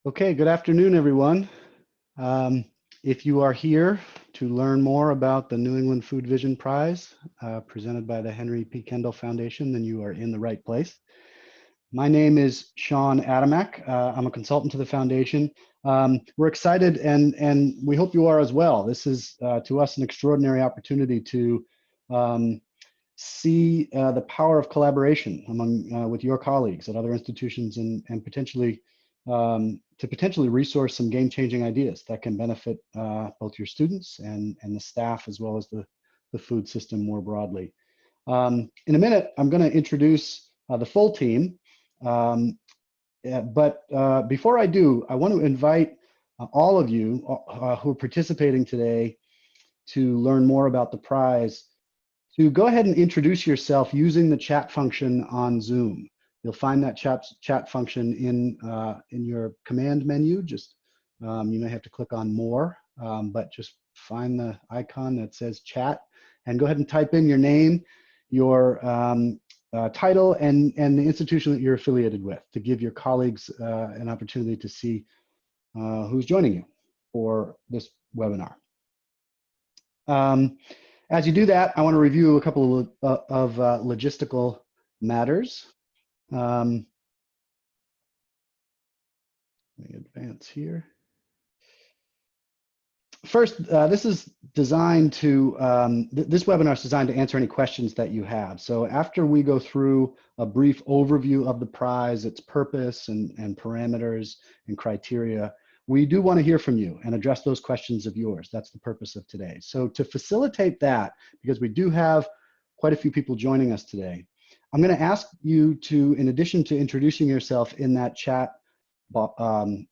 Okay, good afternoon, everyone. Um, if you are here to learn more about the New England Food Vision Prize presented by the Henry P. Kendall Foundation, then you are in the right place. My name is Sean Adamak. I'm a consultant to the foundation. We're excited and we hope you are as well. This is to us an extraordinary opportunity to see the power of collaboration among with your colleagues at other institutions and potentially to potentially resource some game-changing ideas that can benefit both your students and the staff as well as the food system more broadly. In a minute, I'm going to introduce the full team. But before I do, I want to invite all of you who are participating today to learn more about the prize to go ahead and introduce yourself using the chat function on Zoom. You'll find that chat function in your command menu. Just you may have to click on more, but just find the icon that says chat and go ahead and type in your name, your title, and the institution that you're affiliated with to give your colleagues an opportunity to see who's joining you for this webinar. As you do that, I want to review a couple of logistical matters. Let me advance here. First, this is designed to, this webinar is designed to answer any questions that you have. So after we go through a brief overview of the prize, its purpose and parameters and criteria, we do want to hear from you and address those questions of yours. That's the purpose of today. So to facilitate that, because we do have quite a few people joining us today, I'm going to ask you to, in addition to introducing yourself in that chat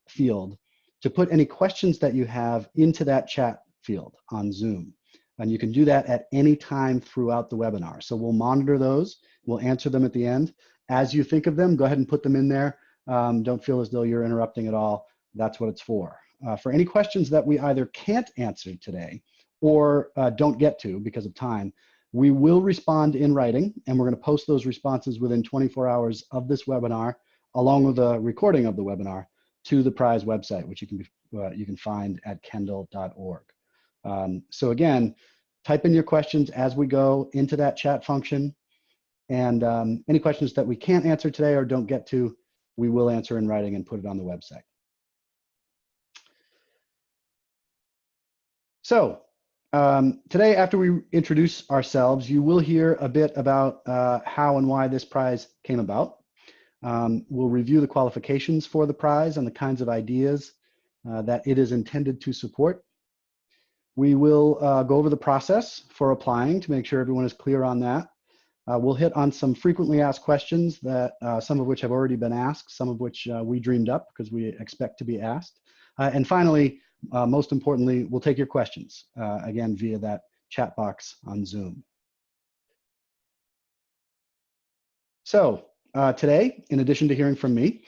field, to put any questions that you have into that chat field on Zoom. And you can do that at any time throughout the webinar. So we'll monitor those. We'll answer them at the end. As you think of them, go ahead and put them in there. Don't feel as though you're interrupting at all. That's what it's for. For any questions that we either can't answer today or don't get to because of time, we will respond in writing, and we're going to post those responses within 24 hours of this webinar, along with a recording of the webinar, to the prize website, which you can find at kendall.org. So again, type in your questions as we go into that chat function, and any questions that we can't answer today or don't get to, we will answer in writing and put it on the website. So today, after we introduce ourselves, you will hear a bit about how and why this prize came about. We'll review the qualifications for the prize and the kinds of ideas that it is intended to support. We will go over the process for applying to make sure everyone is clear on that. We'll hit on some frequently asked questions that some of which have already been asked, some of which we dreamed up because we expect to be asked. And finally, most importantly, we'll take your questions, again, via that chat box on Zoom. So today, in addition to hearing from me,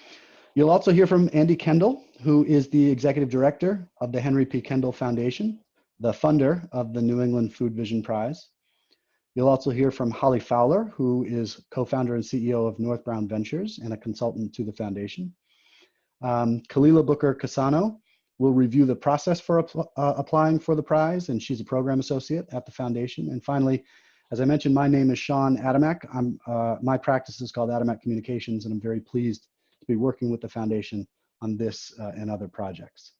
you'll also hear from Andy Kendall, who is the Executive Director of the Henry P. Kendall Foundation, the funder of the New England Food Vision Prize. You'll also hear from Holly Fowler, who is co-founder and CEO of North Brown Ventures and a consultant to the foundation. Kalila Booker-Casano will review the process for applying for the prize, and she's a program associate at the foundation. And finally, as I mentioned, my name is Sean Adamak. My practice is called Adamak Communications, and I'm very pleased to be working with the foundation on this and other projects.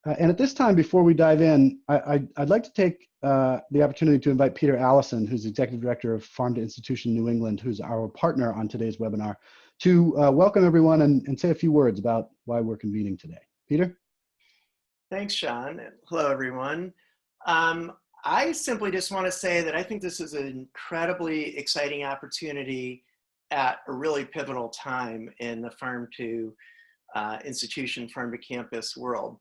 And at this time, before we dive in, I'd like to take the opportunity to invite Peter Allison, who's Executive Director of Farm to Institution New England, who's our partner on today's webinar, to welcome everyone and say a few words about why we're convening today. Peter? Thanks, Sean. Hello, everyone. I simply just want to say that I think this is an incredibly exciting opportunity at a really pivotal time in the farm to institution, farm to campus world.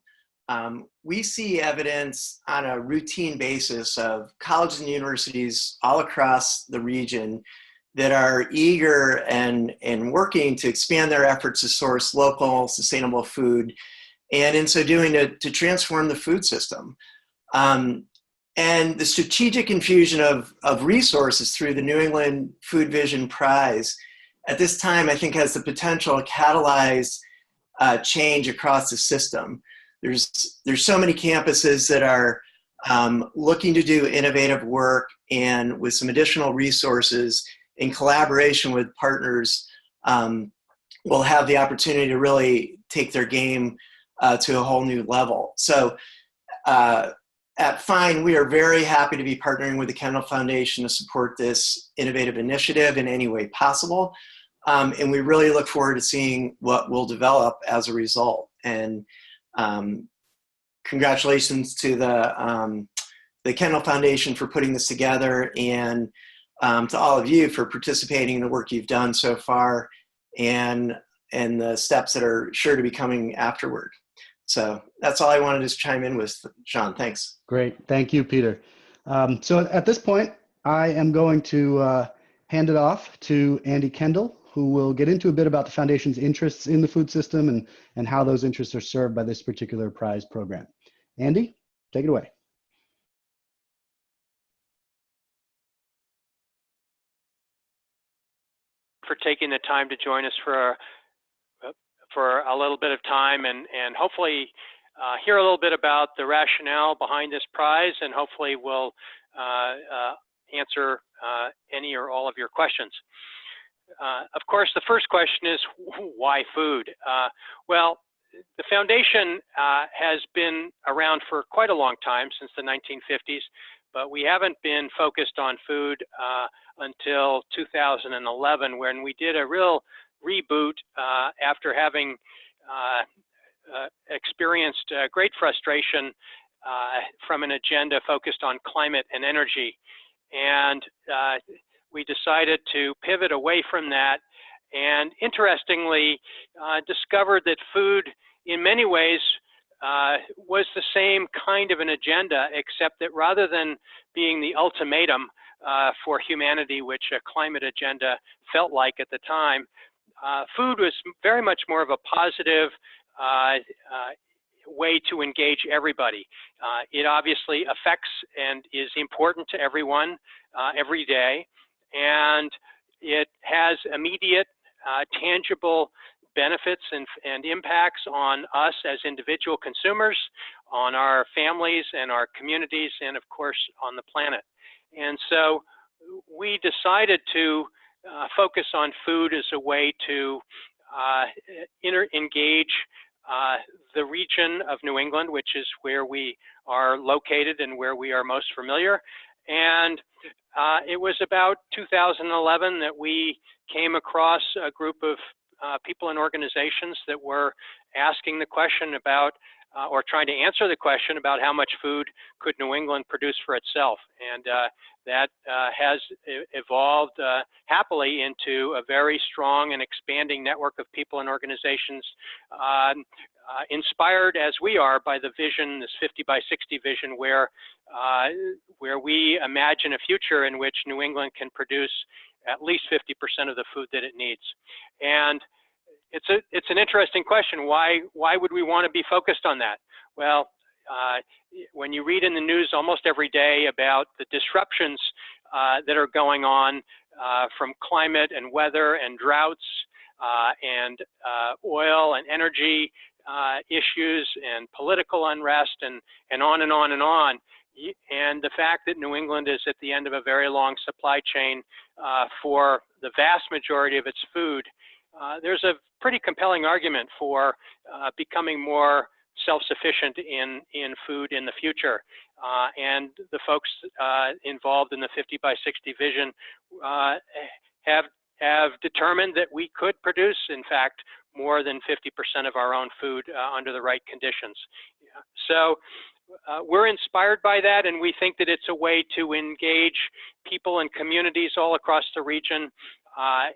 We see evidence on a routine basis of colleges and universities all across the region that are eager and working to expand their efforts to source local, sustainable food, and in so doing to transform the food system. And the strategic infusion of resources through the New England Food Vision Prize at this time, I think, has the potential to catalyze change across the system. There's so many campuses that are looking to do innovative work, and with some additional resources in collaboration with partners, will have the opportunity to really take their game to a whole new level. So at Fine, we are very happy to be partnering with the Kendall Foundation to support this innovative initiative in any way possible. And we really look forward to seeing what will develop as a result. And congratulations to the Kendall Foundation for putting this together, and to all of you for participating in the work you've done so far, and the steps that are sure to be coming afterward. So that's all I wanted to chime in with, Sean. Thanks. Great. Thank you, Peter. So at this point, I am going to hand it off to Andy Kendall, who will get into a bit about the Foundation's interests in the food system and how those interests are served by this particular prize program. Andy, take it away. For taking the time to join us for a little bit of time, and hopefully hear a little bit about the rationale behind this prize, and hopefully we'll answer any or all of your questions. Of course, the first question is, why food? Well, the Foundation has been around for quite a long time, since the 1950s, but we haven't been focused on food until 2011, when we did a real reboot after having experienced great frustration from an agenda focused on climate and energy. And we decided to pivot away from that, and interestingly discovered that food in many ways was the same kind of an agenda, except that rather than being the ultimatum for humanity, which a climate agenda felt like at the time, food was very much more of a positive way to engage everybody. It obviously affects and is important to everyone every day, and it has immediate, tangible benefits and impacts on us as individual consumers, on our families and our communities, and of course on the planet. And so we decided to focus on food as a way to engage the region of New England, which is where we are located and where we are most familiar. And it was about 2011 that we came across a group of people and organizations that were asking the question about, or trying to answer the question about, how much food could New England produce for itself. And that has evolved happily into a very strong and expanding network of people and organizations, inspired as we are by the vision, this 50 by 60 vision, where we imagine a future in which New England can produce at least 50% of the food that it needs. And it's an interesting question. Why would we want to be focused on that? Well, when you read in the news almost every day about the disruptions that are going on from climate and weather and droughts and oil and energy issues and political unrest and on and on and on, and the fact that New England is at the end of a very long supply chain for the vast majority of its food, there's a pretty compelling argument for becoming more self-sufficient in food in the future. And the folks involved in the 50 by 60 vision have determined that we could produce, in fact, more than 50% of our own food under the right conditions. So we're inspired by that, and we think that it's a way to engage people and communities all across the region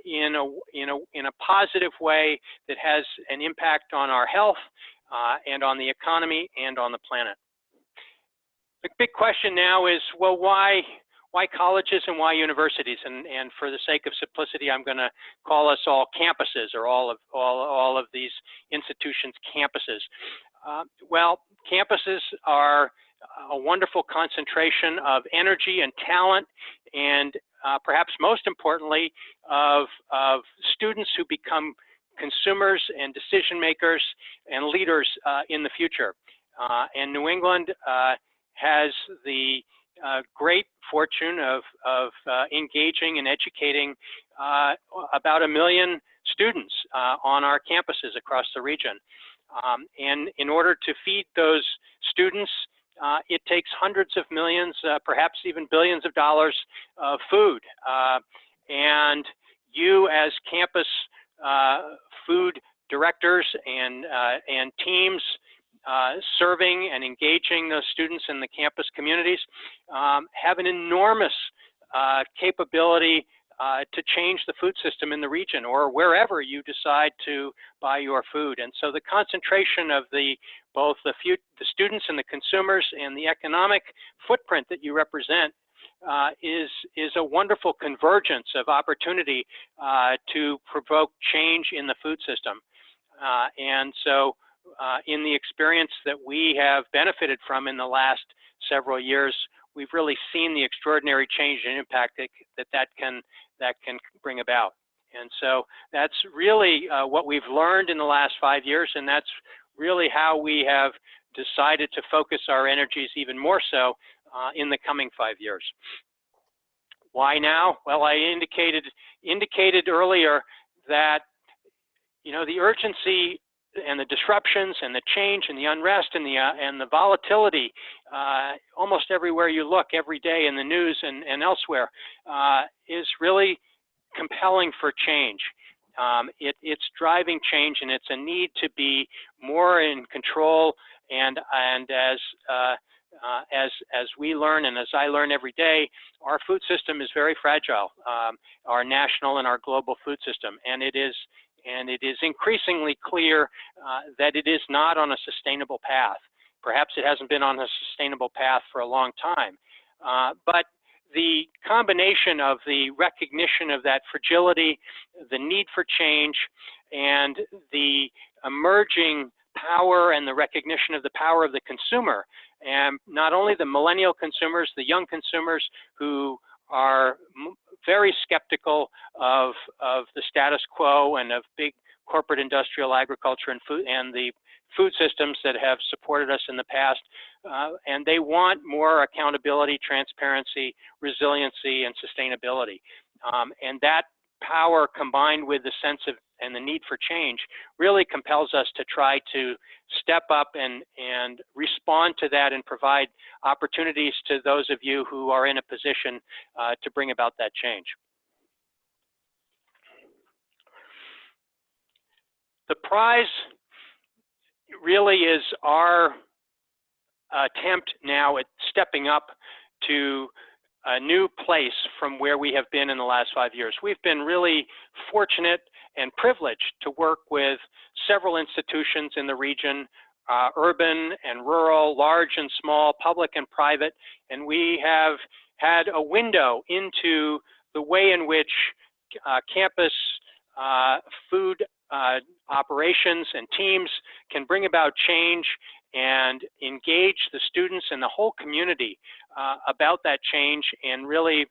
in a positive way that has an impact on our health and on the economy and on the planet. The big question now is, well, why colleges and why universities? And for the sake of simplicity, I'm going to call us all campuses, or all of these institutions campuses. Well, campuses are a wonderful concentration of energy and talent, and perhaps most importantly, of students who become consumers and decision makers and leaders in the future. And New England has the great fortune of engaging and educating about 1 million students on our campuses across the region. And in order to feed those students, it takes hundreds of millions, perhaps even billions of dollars of food. And you as campus food directors and teams serving and engaging those students in the campus communities have an enormous capability to change the food system in the region or wherever you decide to buy your food. And so the concentration of both the students and the consumers and the economic footprint that you represent is a wonderful convergence of opportunity to provoke change in the food system. And so in the experience that we have benefited from in the last several years, we've really seen the extraordinary change and impact that can bring about. And so that's really what we've learned in the last 5 years, and that's really how we have decided to focus our energies even more so in the coming 5 years. Why now? Well, I indicated earlier that, you know, the urgency and the disruptions and the change and the unrest and the volatility almost everywhere you look every day in the news and elsewhere is really compelling for change. It's driving change, and it's a need to be more in control. And as we learn and as I learn every day, our food system is very fragile, our national and our global food system, and it is increasingly clear that it is not on a sustainable path. Perhaps it hasn't been on a sustainable path for a long time, but the combination of the recognition of that fragility, the need for change, and the emerging power and the recognition of the power of the consumer, and not only the millennial consumers, the young consumers who are very skeptical of the status quo and of big corporate industrial agriculture and food and the food systems that have supported us in the past, and they want more accountability, transparency, resiliency, and sustainability. And that power combined with the sense of and the need for change really compels us to try to step up and respond to that and provide opportunities to those of you who are in a position to bring about that change. The prize really is our attempt now at stepping up to a new place from where we have been in the last 5 years. We've been really fortunate and privileged to work with several institutions in the region, urban and rural, large and small, public and private, and we have had a window into the way in which campus food operations and teams can bring about change and engage the students and the whole community about that change and really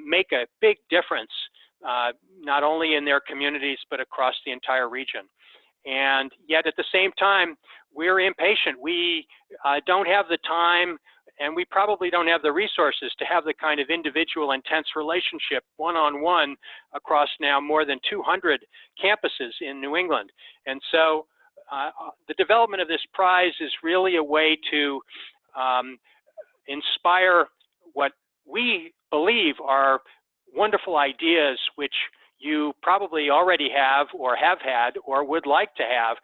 make a big difference, not only in their communities, but across the entire region. And yet at the same time, we're impatient. We don't have the time, and we probably don't have the resources to have the kind of individual intense relationship one-on-one across now more than 200 campuses in New England. And so the development of this prize is really a way to inspire what we believe are wonderful ideas which you probably already have or have had or would like to have,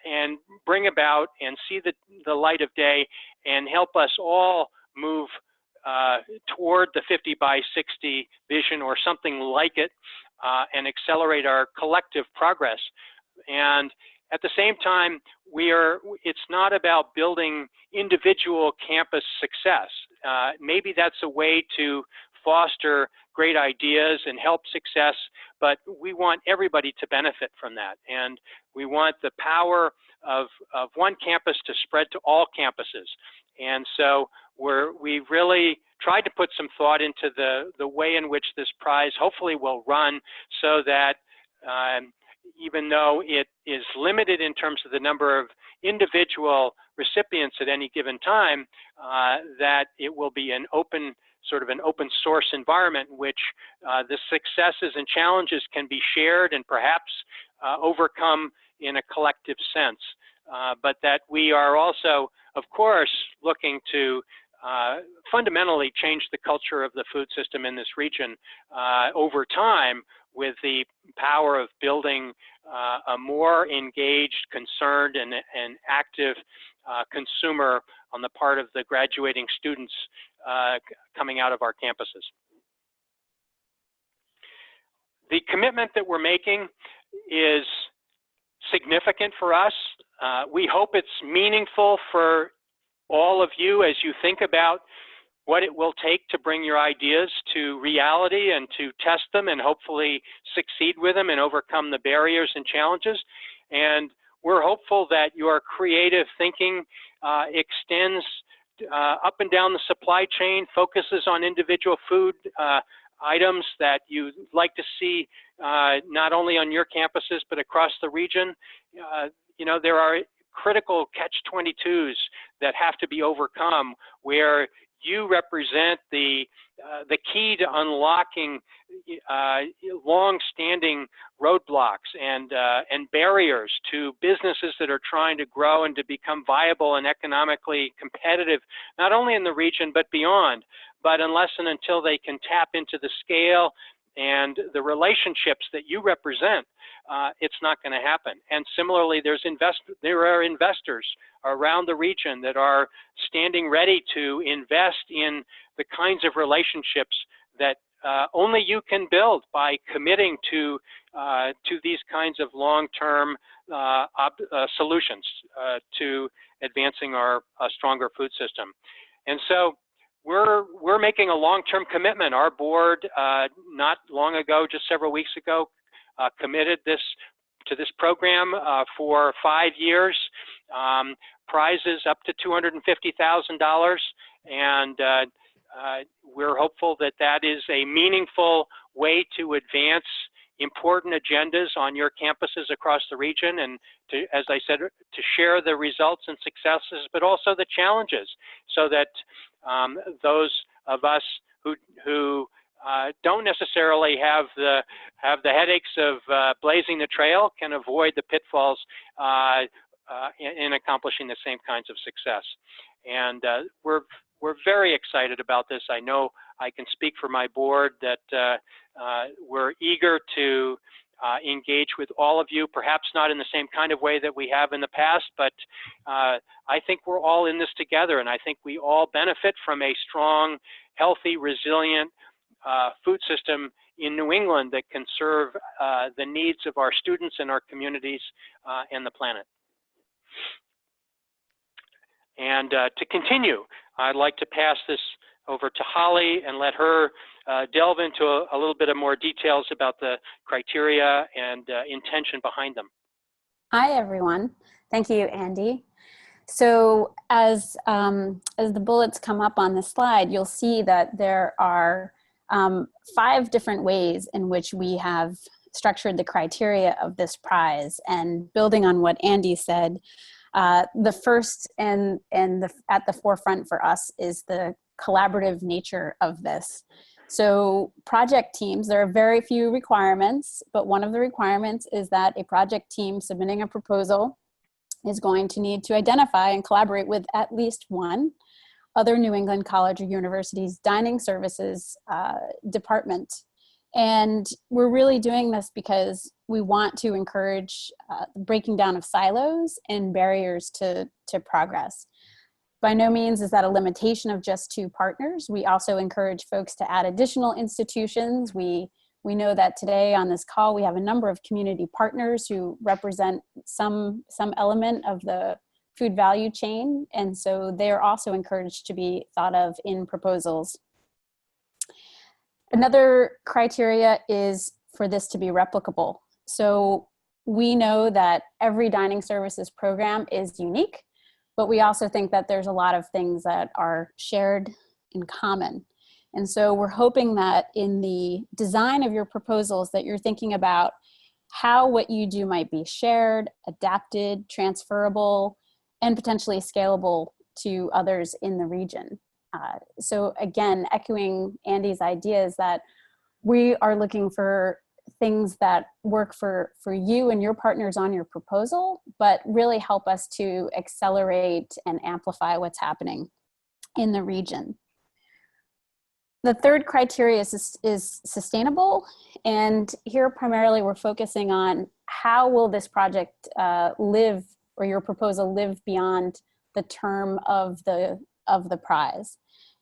and bring about and see the light of day and help us all move toward the 50 by 60 vision or something like it, and accelerate our collective progress. And at the same time, it's not about building individual campus success. Maybe that's a way to foster great ideas and help success, but we want everybody to benefit from that. And we want the power of one campus to spread to all campuses. And so we've really tried to put some thought into the way in which this prize hopefully will run, so that even though it is limited in terms of the number of individual recipients at any given time, that it will be an open, sort of an open source environment in which the successes and challenges can be shared and perhaps overcome in a collective sense. But that we are also, of course, looking to fundamentally change the culture of the food system in this region over time, with the power of building a more engaged, concerned, and active consumer on the part of the graduating students coming out of our campuses. The commitment that we're making is significant for us. We hope it's meaningful for all of you as you think about what it will take to bring your ideas to reality and to test them and hopefully succeed with them and overcome the barriers and challenges. And we're hopeful that your creative thinking extends up and down the supply chain, focuses on individual food items that you'd like to see not only on your campuses but across the region. You know, there are critical catch-22s that have to be overcome, where you represent the key to unlocking long-standing roadblocks and barriers to businesses that are trying to grow and to become viable and economically competitive, not only in the region but beyond. But unless and until they can tap into the scale and the relationships that you represent, it's not going to happen. And similarly, there are investors around the region that are standing ready to invest in the kinds of relationships that only you can build by committing to these kinds of long-term solutions to advancing our stronger food system. And so we're making a long-term commitment. Our board, not long ago, just several weeks ago, committed to this program for 5 years, prizes up to $250,000, and we're hopeful that that is a meaningful way to advance important agendas on your campuses across the region, and to, as I said, to share the results and successes, but also the challenges, so that those of us who don't necessarily have the headaches of blazing the trail can avoid the pitfalls in accomplishing the same kinds of success. And we're very excited about this. I know I can speak for my board that we're eager to engage with all of you, perhaps not in the same kind of way that we have in the past, but I think we're all in this together, and I think we all benefit from a strong, healthy, resilient food system in New England that can serve the needs of our students and our communities and the planet. And to continue, I'd like to pass this over to Holly and let her delve into a little bit of more details about the criteria and intention behind them. Hi, everyone. Thank you, Andy. So as the bullets come up on the slide, you'll see that there are 5 different ways in which we have structured the criteria of this prize. And building on what Andy said, the first and at the forefront for us is the collaborative nature of this. So project teams, there are very few requirements, but one of the requirements is that a project team submitting a proposal is going to need to identify and collaborate with at least one other New England college or university's dining services department. And we're really doing this because we want to encourage breaking down of silos and barriers to progress. By no means is that a limitation of just 2 partners. We also encourage folks to add additional institutions. We know that today on this call, we have a number of community partners who represent some element of the food value chain. And so they're also encouraged to be thought of in proposals. Another criteria is for this to be replicable. So we know that every dining services program is unique, but we also think that there's a lot of things that are shared in common. And so we're hoping that in the design of your proposals that you're thinking about how what you do might be shared, adapted, transferable, and potentially scalable to others in the region. So again, echoing Andy's ideas that we are looking for things that work for you and your partners on your proposal, but really help us to accelerate and amplify what's happening in the region. The third criteria is sustainable. And here primarily we're focusing on how will this project live, or your proposal live beyond the term of the prize.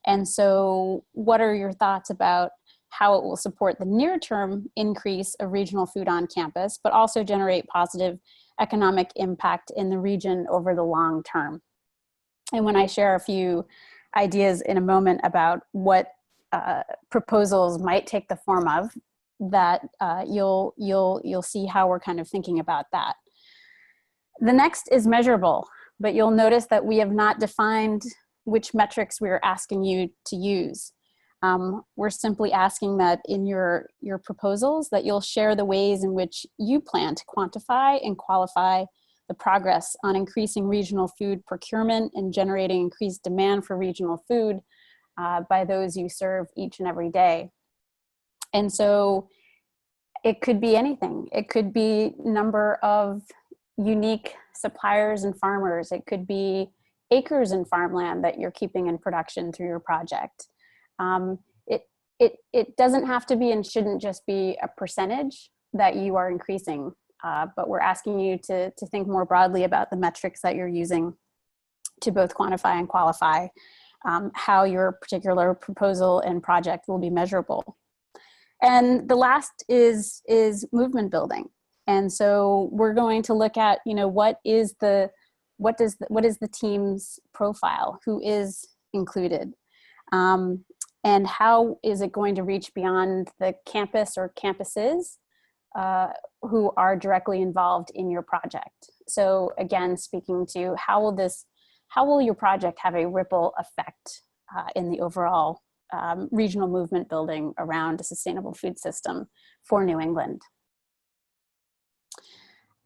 And so what are your thoughts about how it will support the near-term increase of regional food on campus, but also generate positive economic impact in the region over the long term? And when I share a few ideas in a moment about what proposals might take the form of, that you'll see how we're kind of thinking about that. The next is measurable, but you'll notice that we have not defined which metrics we're asking you to use. We're simply asking that in your proposals that you'll share the ways in which you plan to quantify and qualify the progress on increasing regional food procurement and generating increased demand for regional food by those you serve each and every day. And so it could be anything. It could be number of unique suppliers and farmers. It could be acres in farmland that you're keeping in production through your project. It doesn't have to be and shouldn't just be a percentage that you are increasing, but we're asking you to think more broadly about the metrics that you're using to both quantify and qualify how your particular proposal and project will be measurable. And the last is movement building. And so we're going to look at, what is the team's profile, who is included, and how is it going to reach beyond the campus or campuses who are directly involved in your project. So again, speaking to how will your project have a ripple effect in the overall regional movement building around a sustainable food system for New England.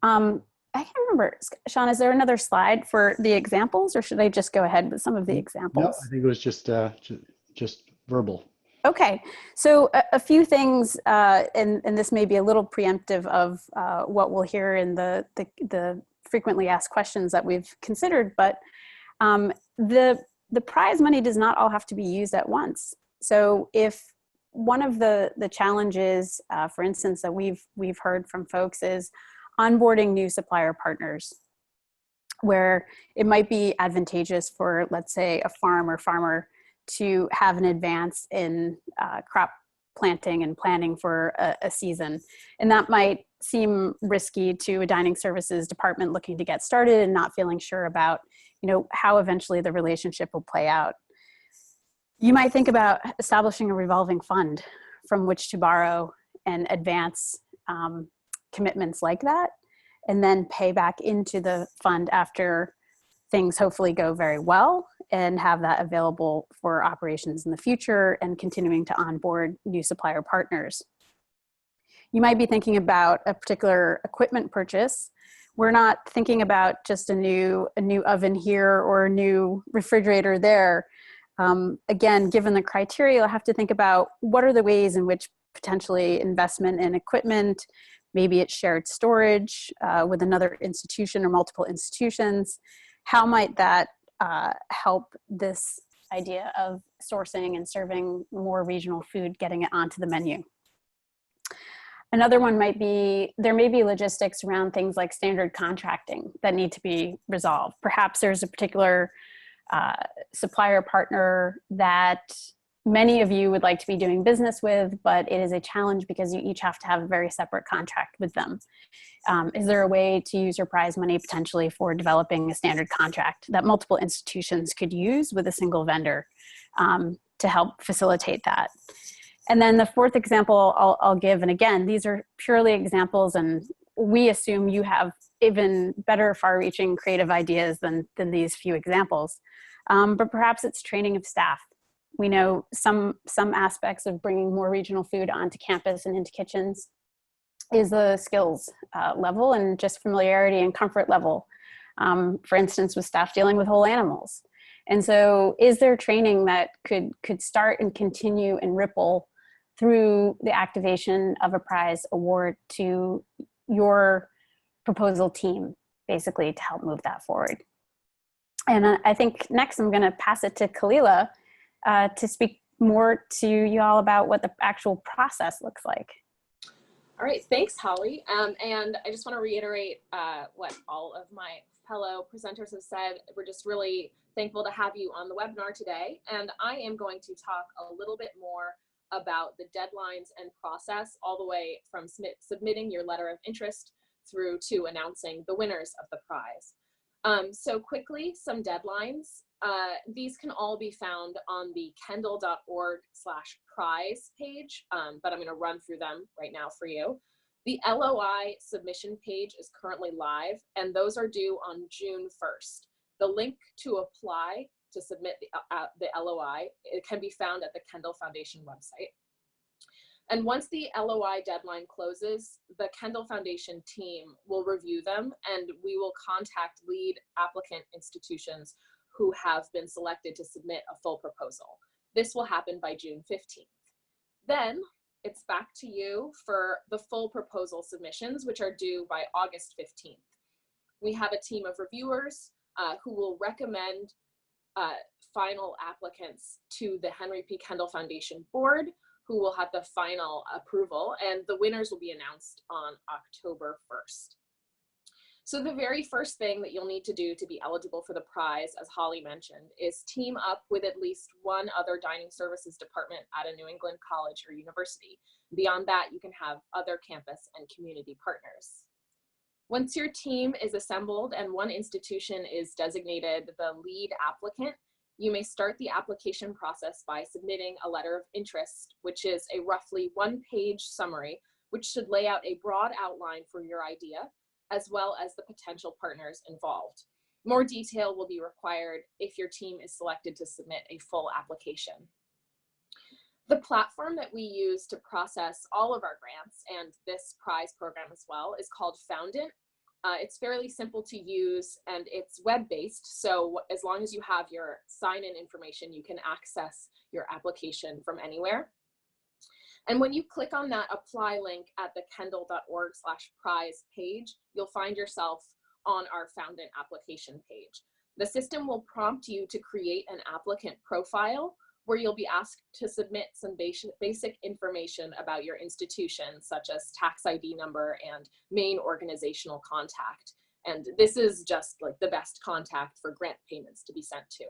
I can't remember, Sean, is there another slide for the examples, or should I just go ahead with some of the examples? No, I think it was just verbal. Okay, so a few things, and this may be a little preemptive of what we'll hear in the frequently asked questions that we've considered, but the prize money does not all have to be used at once. So if one of the challenges, for instance, that we've heard from folks is onboarding new supplier partners, where it might be advantageous for, let's say, a farm or farmer to have an advance in crop planting and planning for a season. And that might seem risky to a dining services department looking to get started and not feeling sure about, how eventually the relationship will play out. You might think about establishing a revolving fund from which to borrow and advance commitments like that, and then pay back into the fund after things hopefully go very well, and have that available for operations in the future and continuing to onboard new supplier partners. You might be thinking about a particular equipment purchase. We're not thinking about just a new oven here or a new refrigerator there. Again, given the criteria, you'll have to think about what are the ways in which potentially investment in equipment, maybe it's shared storage with another institution or multiple institutions. How might that help this idea of sourcing and serving more regional food, getting it onto the menu? Another one might be, there may be logistics around things like standard contracting that need to be resolved. Perhaps there's a particular supplier partner that many of you would like to be doing business with, but it is a challenge because you each have to have a very separate contract with them. Is there a way to use your prize money potentially for developing a standard contract that multiple institutions could use with a single vendor to help facilitate that? And then the fourth example I'll give, and again, these are purely examples, and we assume you have even better far-reaching creative ideas than these few examples. But perhaps it's training of staff. We know some aspects of bringing more regional food onto campus and into kitchens is the skills level and just familiarity and comfort level. For instance, with staff dealing with whole animals. And so is there training that could start and continue and ripple through the activation of a prize award to your proposal team, basically, to help move that forward? And I think next I'm going to pass it to Kalila to speak more to you all about what the actual process looks like. All right, thanks, Holly. And I just want to reiterate what all of my fellow presenters have said. We're just really thankful to have you on the webinar today. And I am going to talk a little bit more about the deadlines and process, all the way from submitting your letter of interest through to announcing the winners of the prize. So quickly, some deadlines. These can all be found on the kendall.org/prize page, but I'm going to run through them right now for you. The LOI submission page is currently live, and those are due on June 1st. The link to apply to submit the LOI, it can be found at the Kendall Foundation website. And once the LOI deadline closes, the Kendall Foundation team will review them, and we will contact lead applicant institutions who have been selected to submit a full proposal. This will happen by June 15th. Then it's back to you for the full proposal submissions, which are due by August 15th. We have a team of reviewers who will recommend final applicants to the Henry P. Kendall Foundation board, who will have the final approval, and the winners will be announced on October 1st. So the very first thing that you'll need to do to be eligible for the prize, as Holly mentioned, is team up with at least one other dining services department at a New England college or university. Beyond that, you can have other campus and community partners. Once your team is assembled and one institution is designated the lead applicant, you may start the application process by submitting a letter of interest, which is a roughly one-page summary, which should lay out a broad outline for your idea, as well as the potential partners involved. More detail will be required if your team is selected to submit a full application. The platform that we use to process all of our grants and this prize program as well is called Foundant. It's fairly simple to use, and it's web-based, so as long as you have your sign-in information, you can access your application from anywhere. And when you click on that apply link at the kendall.org/prize page, you'll find yourself on our Foundant application page. The system will prompt you to create an applicant profile, where you'll be asked to submit some basic information about your institution, such as tax ID number and main organizational contact. And this is just like the best contact for grant payments to be sent to.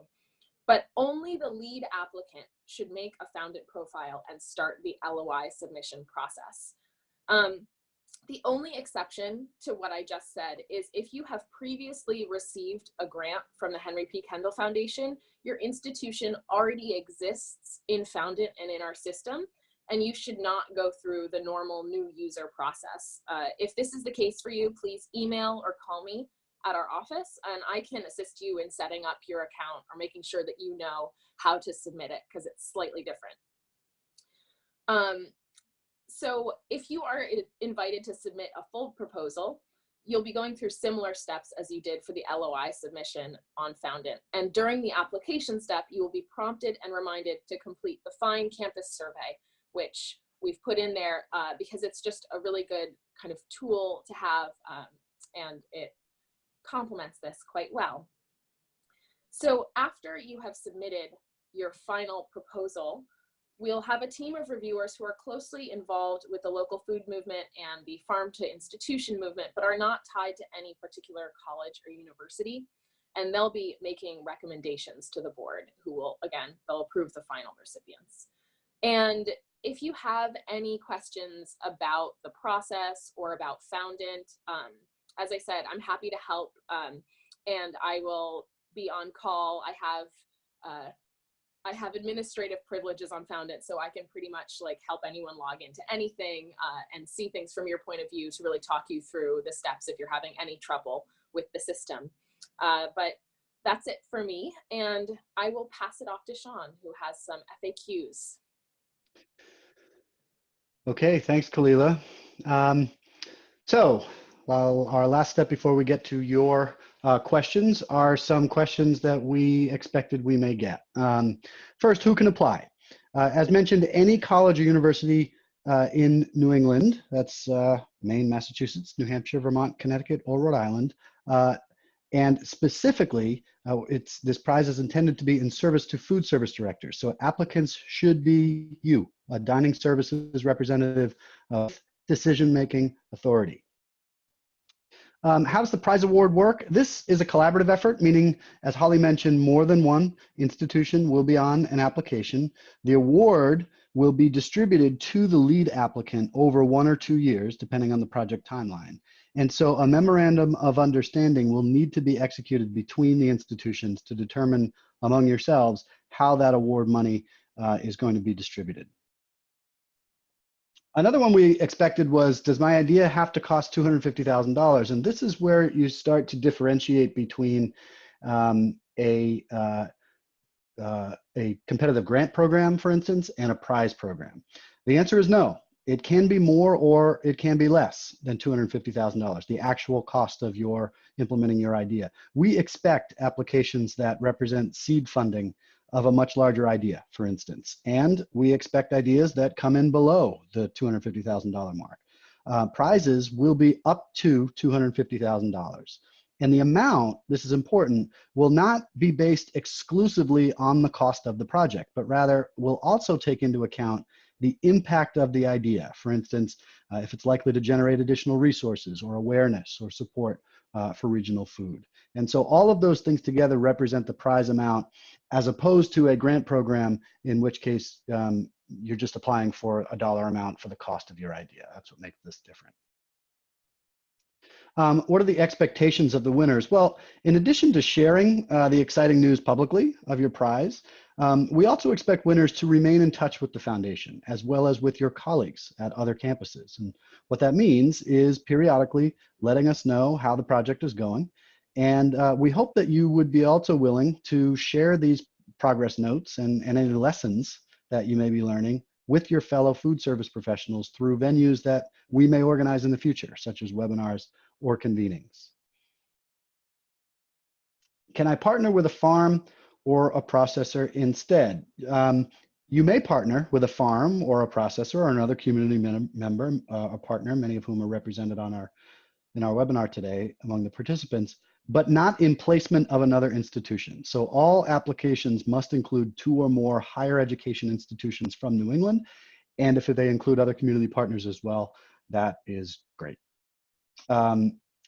But only the lead applicant should make a Foundant profile and start the LOI submission process. The only exception to what I just said is if you have previously received a grant from the Henry P. Kendall Foundation, your institution already exists in Foundant and in our system, and you should not go through the normal new user process. If this is the case for you, please email or call me at our office, and I can assist you in setting up your account or making sure that you know how to submit it, because it's slightly different. So if you are invited to submit a full proposal, you'll be going through similar steps as you did for the LOI submission on Foundant. And during the application step, you will be prompted and reminded to complete the Find Campus survey, which we've put in there because it's just a really good kind of tool to have, and it complements this quite well. So after you have submitted your final proposal, we'll have a team of reviewers who are closely involved with the local food movement and the farm to institution movement, but are not tied to any particular college or university. And they'll be making recommendations to the board, who will, again, they'll approve the final recipients. And if you have any questions about the process or about Foundant, as I said, I'm happy to help, and I will be on call. I have administrative privileges on Foundant, so I can pretty much like help anyone log into anything and see things from your point of view to really talk you through the steps if you're having any trouble with the system. But that's it for me, and I will pass it off to Sean, who has some FAQs. Okay, thanks, Kalila. So, well, our last step before we get to your questions are some questions that we expected we may get. First, who can apply? As mentioned, any college or university in New England, that's Maine, Massachusetts, New Hampshire, Vermont, Connecticut, or Rhode Island. And specifically, this prize is intended to be in service to food service directors. So applicants should be you, a dining services representative of decision-making authority. How does the prize award work? This is a collaborative effort, meaning, as Holly mentioned, more than one institution will be on an application. The award will be distributed to the lead applicant over 1 or 2 years, depending on the project timeline. And so a memorandum of understanding will need to be executed between the institutions to determine among yourselves how that award money is going to be distributed. Another one we expected was, does my idea have to cost $250,000? And this is where you start to differentiate between a competitive grant program, for instance, and a prize program. The answer is no. It can be more or it can be less than $250,000, the actual cost of your implementing your idea. We expect applications that represent seed funding of a much larger idea, for instance. And we expect ideas that come in below the $250,000 mark. Prizes will be up to $250,000. And the amount, this is important, will not be based exclusively on the cost of the project, but rather will also take into account the impact of the idea. For instance, if it's likely to generate additional resources or awareness or support for regional food. And so all of those things together represent the prize amount, as opposed to a grant program, in which case you're just applying for a dollar amount for the cost of your idea. That's what makes this different. What are the expectations of the winners? Well, in addition to sharing the exciting news publicly of your prize, we also expect winners to remain in touch with the foundation, as well as with your colleagues at other campuses. And what that means is periodically letting us know how the project is going. And we hope that you would be also willing to share these progress notes and any lessons that you may be learning with your fellow food service professionals through venues that we may organize in the future, such as webinars or convenings. Can I partner with a farm or a processor instead? You may partner with a farm or a processor or another community member, a partner, many of whom are represented on in our webinar today among the participants, but not in placement of another institution. So all applications must include 2 or more higher education institutions from New England. And if they include other community partners as well, that is great.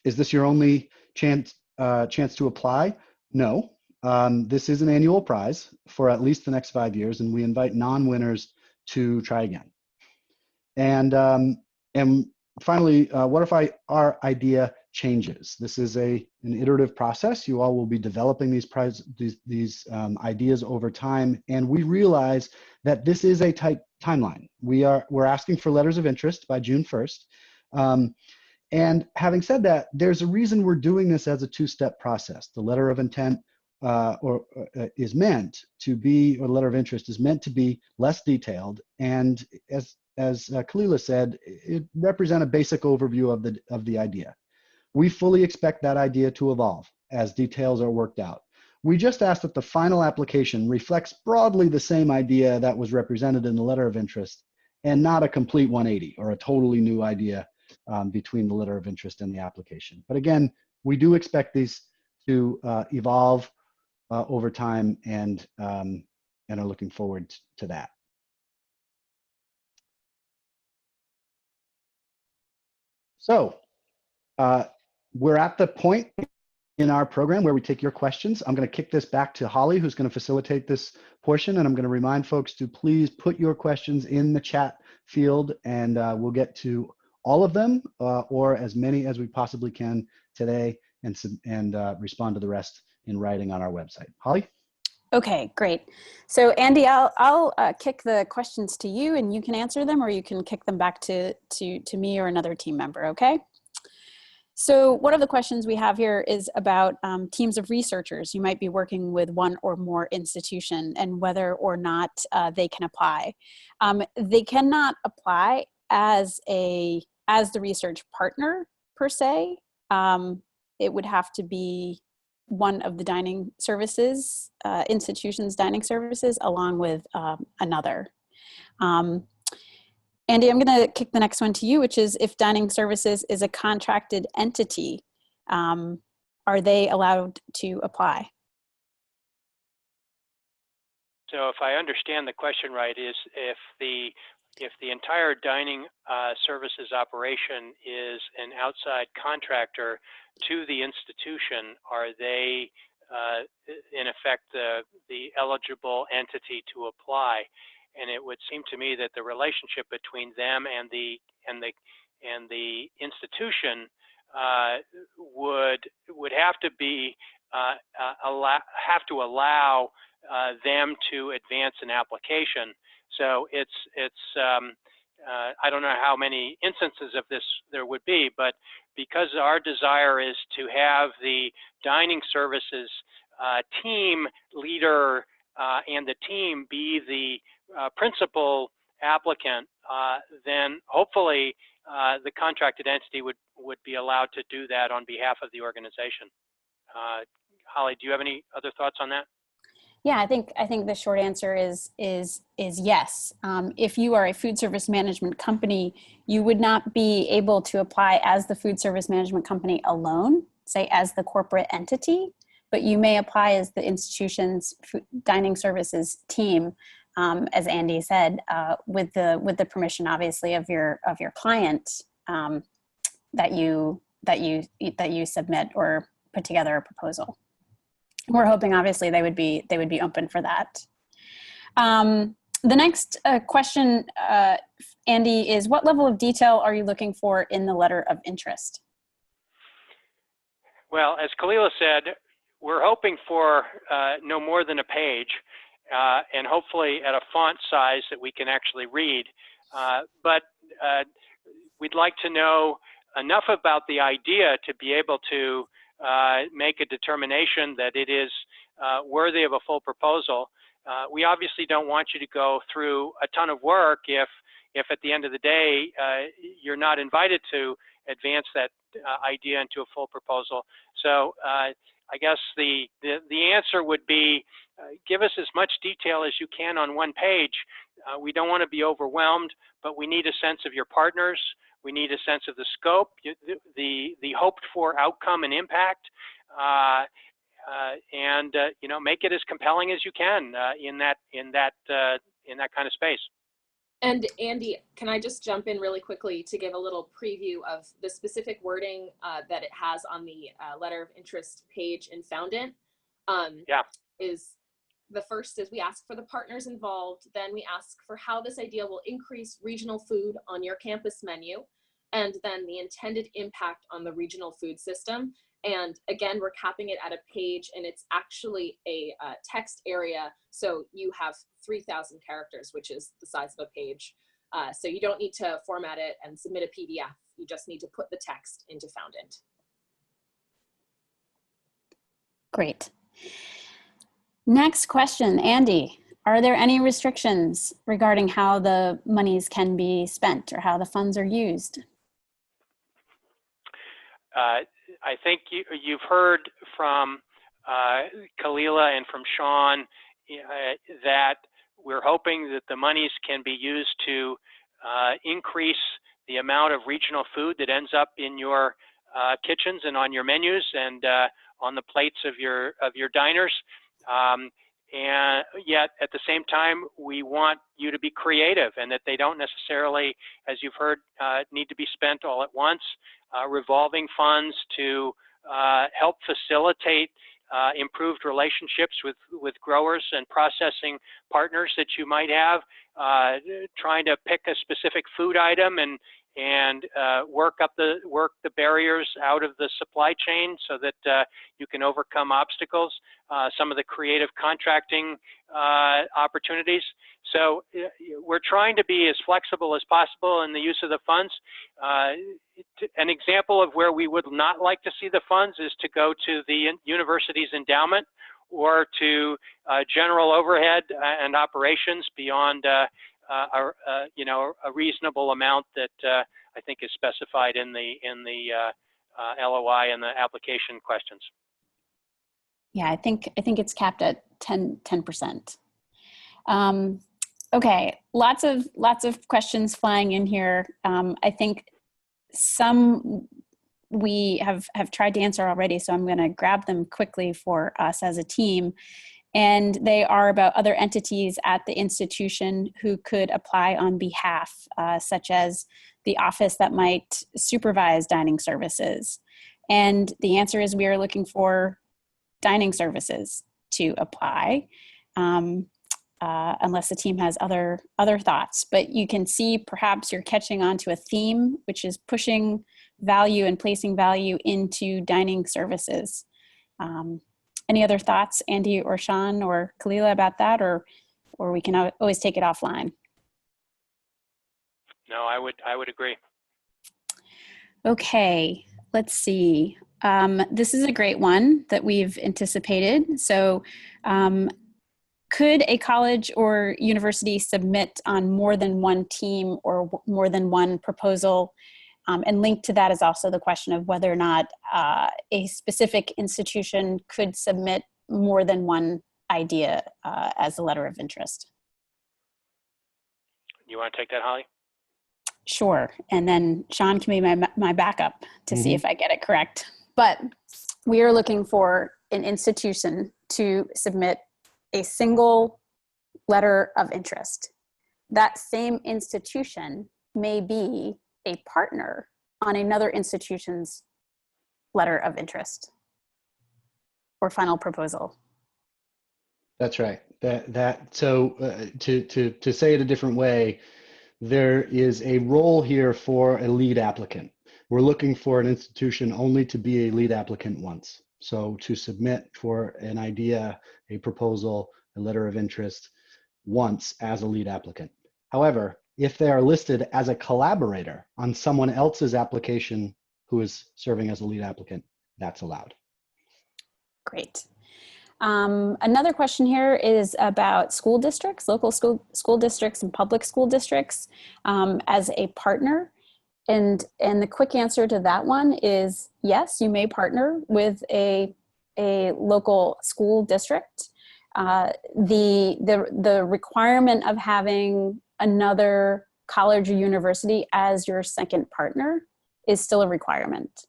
Is this your only chance to apply? No. This is an annual prize for at least the next 5 years, and we invite non-winners to try again. And finally, what if our idea changes? This is an iterative process. You all will be developing these ideas over time, and we realize that this is a tight timeline. We're asking for letters of interest by June 1st. And having said that, there's a reason we're doing this as a 2-step process. The letter of intent is meant to be, or the letter of interest is meant to be less detailed. And as Kalila said, it represents a basic overview of the idea. We fully expect that idea to evolve as details are worked out. We just ask that the final application reflects broadly the same idea that was represented in the letter of interest, and not a complete 180 or a totally new idea between the letter of interest and the application. But again, we do expect these to evolve over time, and are looking forward to that. So we're at the point in our program where we take your questions. I'm going to kick this back to Holly, who's going to facilitate this portion, and I'm going to remind folks to please put your questions in the chat field, and we'll get to all of them or as many as we possibly can today, and respond to the rest in writing on our website. Holly? Okay, great. So Andy, I'll kick the questions to you, and you can answer them, or you can kick them back to me or another team member, okay? So one of the questions we have here is about teams of researchers. You might be working with one or more institution, and whether or not they can apply. They cannot apply as as the research partner per se. It would have to be one of the dining services, institutions' dining services, along with another. Andy, I'm going to kick the next one to you, which is if dining services is a contracted entity, are they allowed to apply? So if I understand the question right, is if the entire dining services operation is an outside contractor to the institution, are they in effect the eligible entity to apply? And it would seem to me that the relationship between them and the institution would have to be allow them to advance an application. So I don't know how many instances of this there would be, but because our desire is to have the dining services team leader and the team be the principal applicant, then hopefully the contracted entity would be allowed to do that on behalf of the organization. Holly, do you have any other thoughts on that? Yeah, I think the short answer is yes. If you are a food service management company, you would not be able to apply as the food service management company alone, say as the corporate entity, but you may apply as the institution's dining services team, as Andy said, with the permission, obviously, of your client that you submit or put together a proposal. We're hoping, obviously, they would be open for that. The next question, Andy, is what level of detail are you looking for in the letter of interest? Well, as Kalila said, we're hoping for no more than a page, and hopefully at a font size that we can actually read. But we'd like to know enough about the idea to be able to make a determination that it is worthy of a full proposal. We obviously don't want you to go through a ton of work if at the end of the day you're not invited to advance that idea into a full proposal. So I guess the answer would be give us as much detail as you can on one page. We don't want to be overwhelmed, but we need a sense of your partners. We need a sense of the scope, the hoped for outcome and impact, and make it as compelling as you can in that kind of space. And Andy, can I just jump in really quickly to give a little preview of the specific wording that it has on the letter of interest page in Foundant? Yeah. The first is we ask for the partners involved, then we ask for how this idea will increase regional food on your campus menu, and then the intended impact on the regional food system. And again, we're capping it at a page, and it's actually a text area. So you have 3,000 characters, which is the size of a page. So you don't need to format it and submit a PDF. You just need to put the text into Foundant. Great. Next question, Andy. Are there any restrictions regarding how the monies can be spent or how the funds are used? I think you've heard from Kalila and from Sean that we're hoping that the monies can be used to increase the amount of regional food that ends up in your kitchens and on your menus and on the plates of your diners. And yet at the same time, we want you to be creative and that they don't necessarily, as you've heard, need to be spent all at once. Revolving funds to help facilitate improved relationships with growers and processing partners that you might have, trying to pick a specific food item and work the barriers out of the supply chain so that you can overcome obstacles, some of the creative contracting opportunities. So we're trying to be as flexible as possible in the use of the funds. An example of where we would not like to see the funds is to go to the university's endowment or to general overhead and operations beyond you know, a reasonable amount that I think is specified in the LOI and the application questions. Yeah, I think it's capped at 10%. Okay, lots of questions flying in here. I think some we have tried to answer already, so I'm going to grab them quickly for us as a team. And they are about other entities at the institution who could apply on behalf, such as the office that might supervise dining services. And the answer is we are looking for dining services to apply, unless the team has other thoughts. But you can see perhaps you're catching on to a theme, which is pushing value and placing value into dining services. Any other thoughts, Andy or Sean or Kalila, about that, or we can always take it offline? No, I would agree. Okay, let's see. This is a great one that we've anticipated. So could a college or university submit on more than one team or more than one proposal? And linked to that is also the question of whether or not a specific institution could submit more than one idea as a letter of interest. You want to take that, Holly? Sure. And then Sean can be my backup to see if I get it correct. But we are looking for an institution to submit a single letter of interest. That same institution may be a partner on another institution's letter of interest or final proposal. That's right. So to say it a different way, there is a role here for a lead applicant. We're looking for an institution only to be a lead applicant once. So to submit for an idea, a proposal, a letter of interest once as a lead applicant. However, if they are listed as a collaborator on someone else's application who is serving as a lead applicant, that's allowed. Great. Another question here is about school districts, local school districts and public school districts as a partner. And the quick answer to that one is yes, you may partner with a local school district. The requirement of having another college or university as your second partner is still a requirement.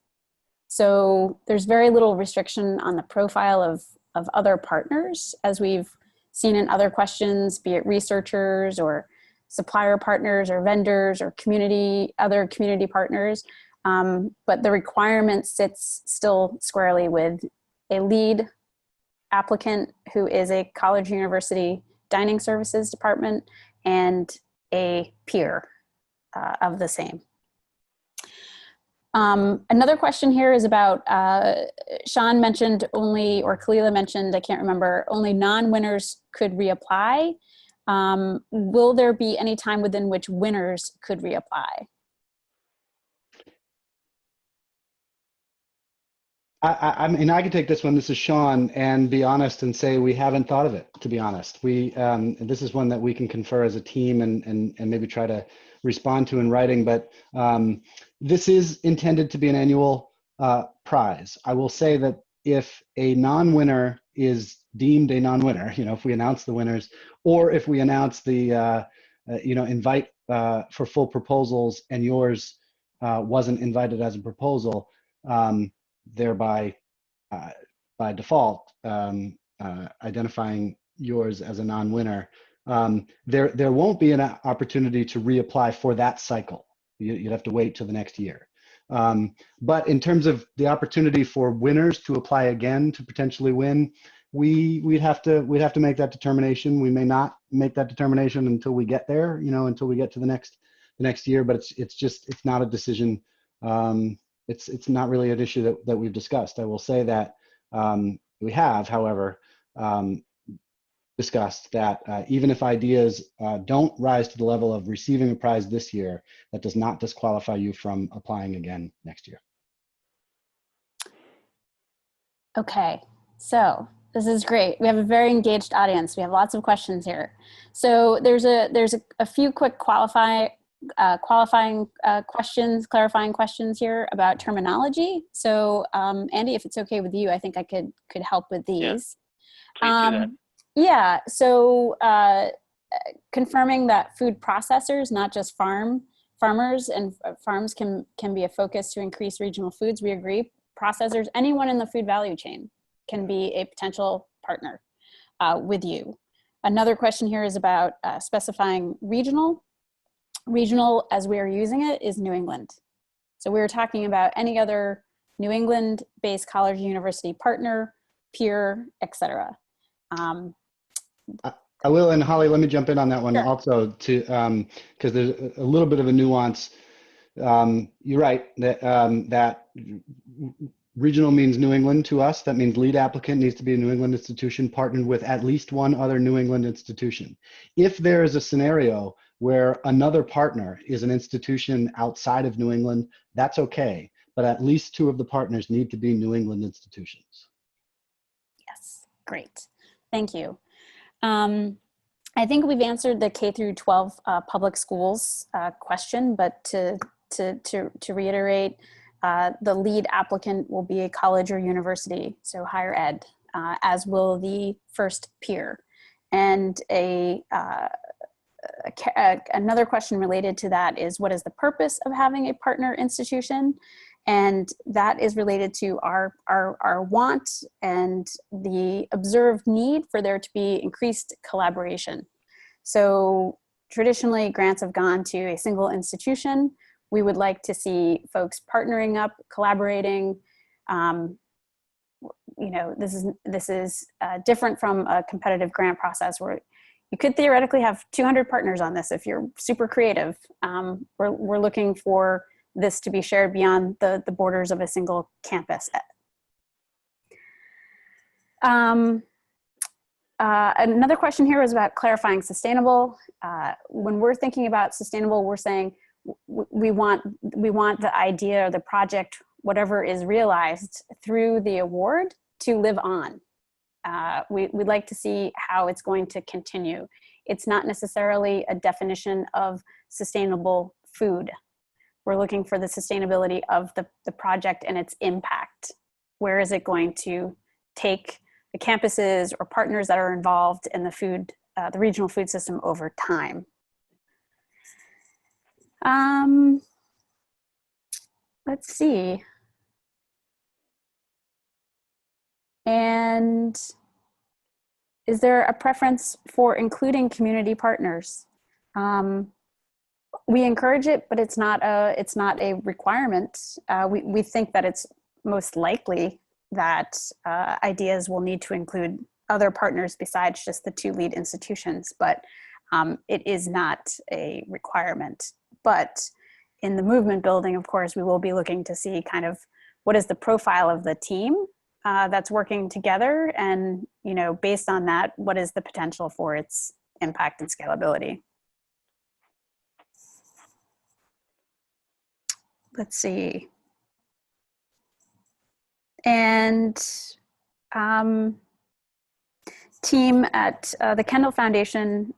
So there's very little restriction on the profile of other partners, as we've seen in other questions, be it researchers or supplier partners or vendors or other community partners. But the requirement sits still squarely with a lead applicant who is a college university dining services department and a peer of the same. Another question here is about, Sean mentioned only, or Kalila mentioned, I can't remember, only non-winners could reapply. Will there be any time within which winners could reapply? I mean, I can take this one. This is Sean, and be honest and say we haven't thought of it, to be honest. This is one that we can confer as a team and maybe try to respond to in writing, but this is intended to be an annual prize. I will say that if a non-winner is deemed a non-winner, if we announce the winners, or if we announce the, invite for full proposals and yours wasn't invited as a proposal, thereby by default identifying yours as a non-winner, there won't be an opportunity to reapply for that cycle. You'd have to wait till the next year. But in terms of the opportunity for winners to apply again to potentially win, we'd have to make that determination. We may not make that determination until we get there, until we get to the next year. But it's not a decision. It's not really an issue that we've discussed. I will say that we have, however, discussed that even if ideas don't rise to the level of receiving a prize this year, that does not disqualify you from applying again next year. Okay, so This is great. We have a very engaged audience. We have lots of questions here. So there's a few quick qualifying questions, clarifying questions here about terminology. So Andy, if it's okay with you, I think I could help with these. Yeah, please do that. Yeah. So confirming that food processors, not just farmers and farms can be a focus to increase regional foods. We agree. Processors, anyone in the food value chain can be a potential partner with you. Another question here is about specifying regional. Regional, as we are using it, is New England. So we were talking about any other New England-based college or university partner, peer, etc. I will, and Holly, let me jump in on that one Sure. also, to because there's a little bit of a nuance. You're right that that regional means New England to us. That means lead applicant needs to be a New England institution partnered with at least one other New England institution. If there is a scenario where another partner is an institution outside of New England, that's okay. But at least two of the partners need to be New England institutions. Yes, great. Thank you. I think we've answered the K through 12 public schools question, but to reiterate, the lead applicant will be a college or university, so higher ed, as will the first peer. And another question related to that is, what is the purpose of having a partner institution? And that is related to our want and the observed need for there to be increased collaboration. So traditionally, grants have gone to a single institution. We would like to see folks partnering up, collaborating. This is different from a competitive grant process where you could theoretically have 200 partners on this if you're super creative. We're looking for this to be shared beyond the borders of a single campus. Another question here was about clarifying sustainable. When we're thinking about sustainable, we're saying we want the idea or the project, whatever is realized through the award, to live on. We'd like to see how it's going to continue. It's not necessarily a definition of sustainable food. We're looking for the sustainability of the project and its impact. Where is it going to take the campuses or partners that are involved in the regional food system over time? Let's see. And is there a preference for including community partners? We encourage it, but it's not a requirement. We think that it's most likely that ideas will need to include other partners besides just the two lead institutions, but it is not a requirement. But in the movement building, of course, we will be looking to see kind of what is the profile of the team that's working together, and based on that, what is the potential for its impact and scalability. Let's see. And team at the Kendall Foundation,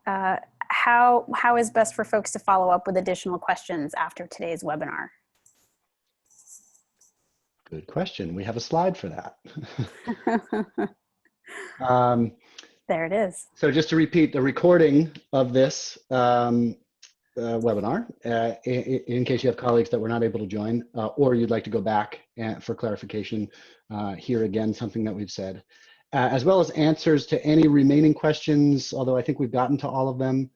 how is best for folks to follow up with additional questions after today's webinar? Good question. We have a slide for that. There it is. So just to repeat, the recording of this webinar, in case you have colleagues that were not able to join, or you'd like to go back for clarification, hear again something that we've said, as well as answers to any remaining questions, although I think we've gotten to all of them.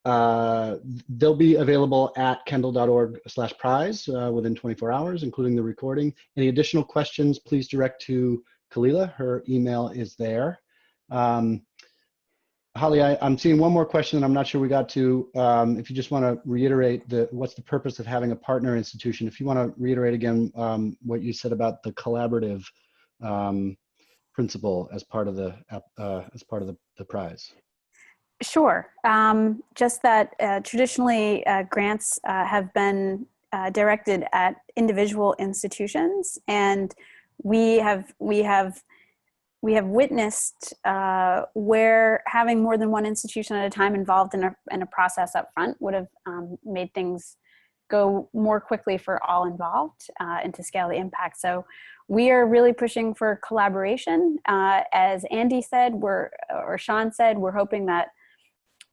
They'll be available at kendall.org/prize within 24 hours, including the recording. Any additional questions, please direct to Kalila. Her email is there. Holly, I'm seeing one more question, and I'm not sure we got to. If you just want to reiterate what's the purpose of having a partner institution, if you want to reiterate again what you said about the collaborative principle as part of the prize. Sure. Just that traditionally grants have been directed at individual institutions, and we have we have witnessed where having more than one institution at a time involved in a process up front would have made things go more quickly for all involved and to scale the impact. So we are really pushing for collaboration. As Andy said, or Sean said, we're hoping that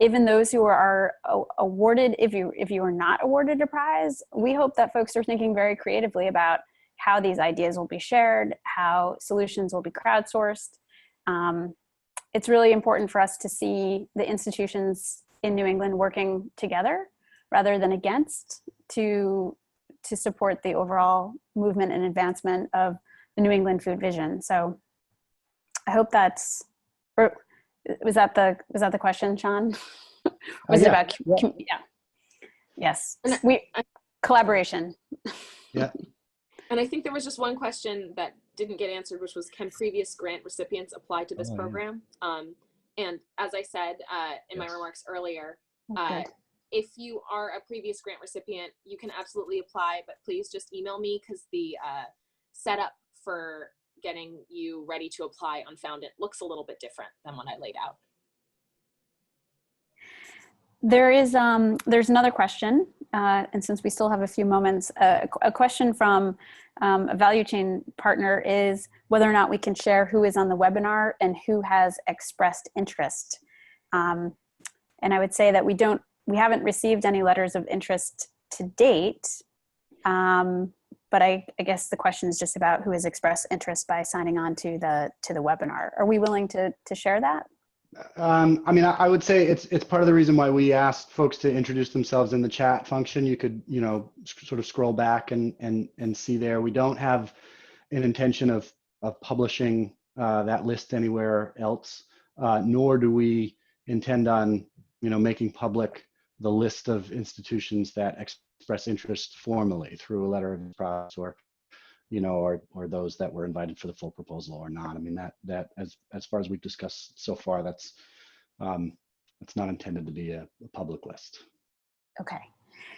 even those who are awarded, if you are not awarded a prize, we hope that folks are thinking very creatively about how these ideas will be shared, how solutions will be crowdsourced. It's really important for us to see the institutions in New England working together rather than against to support the overall movement and advancement of the New England food vision. So I hope that's, or was that the question, Sean? Was it about, yeah. Yes, collaboration. Yeah. And I think there was just one question that didn't get answered, which was, can previous grant recipients apply to this program? Yeah. And as I said in my remarks earlier, if you are a previous grant recipient, you can absolutely apply, but please just email me, because the setup for getting you ready to apply on Foundant looks a little bit different than what I laid out. There is there's another question, and since we still have a few moments, a question from a value chain partner is whether or not we can share who is on the webinar and who has expressed interest. And I would say that we haven't received any letters of interest to date, but I guess the question is just about who has expressed interest by signing on to the webinar. Are we willing to share that? I mean, I would say it's part of the reason why we asked folks to introduce themselves in the chat function. You could, sort of scroll back and see there. We don't have an intention of publishing that list anywhere else, nor do we intend on, making public the list of institutions that express interest formally through a letter of interest or those that were invited for the full proposal or not. I mean, that as far as we've discussed so far, that's not intended to be a public list. Okay.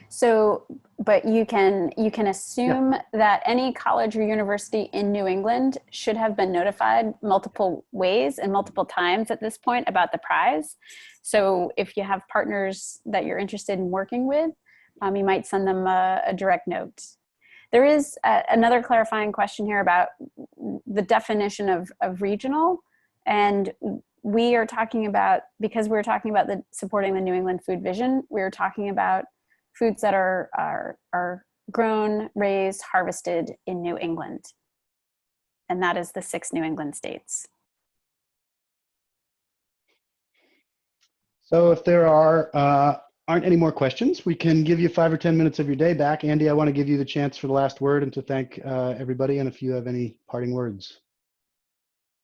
So, but you can assume that any college or university in New England should have been notified multiple ways and multiple times at this point about the prize. So if you have partners that you're interested in working with, you might send them a direct note. There is another clarifying question here about the definition of regional, and we are talking about, because we're talking about supporting the New England food vision, we're talking about foods that are grown, raised, harvested in New England, and that is the 6 New England states. So if there aren't any more questions, we can give you 5 or 10 minutes of your day back. Andy, I want to give you the chance for the last word and to thank everybody, and if you have any parting words.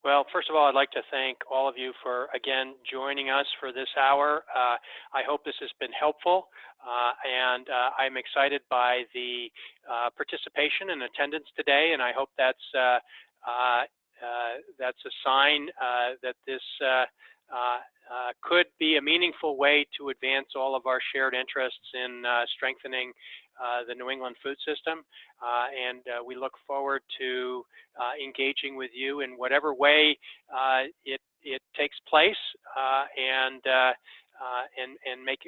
Well, first of all, I'd like to thank all of you for, again, joining us for this hour. I hope this has been helpful, and I'm excited by the participation and attendance today, and I hope that's a sign that this could be a meaningful way to advance all of our shared interests in strengthening the New England food system, and we look forward to engaging with you in whatever way it takes place, and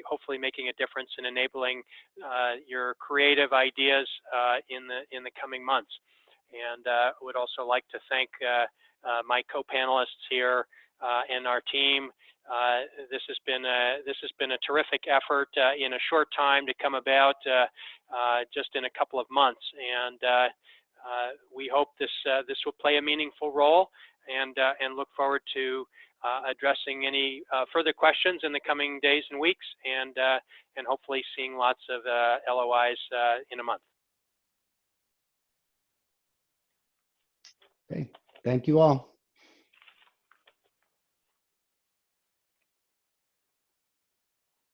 hopefully making a difference in enabling your creative ideas in the coming months. And would also like to thank my co-panelists here and our team. This has been a terrific effort in a short time to come about, just in a couple of months, and we hope this will play a meaningful role, and look forward to addressing any further questions in the coming days and weeks, and hopefully seeing lots of LOIs in a month. Okay, thank you all.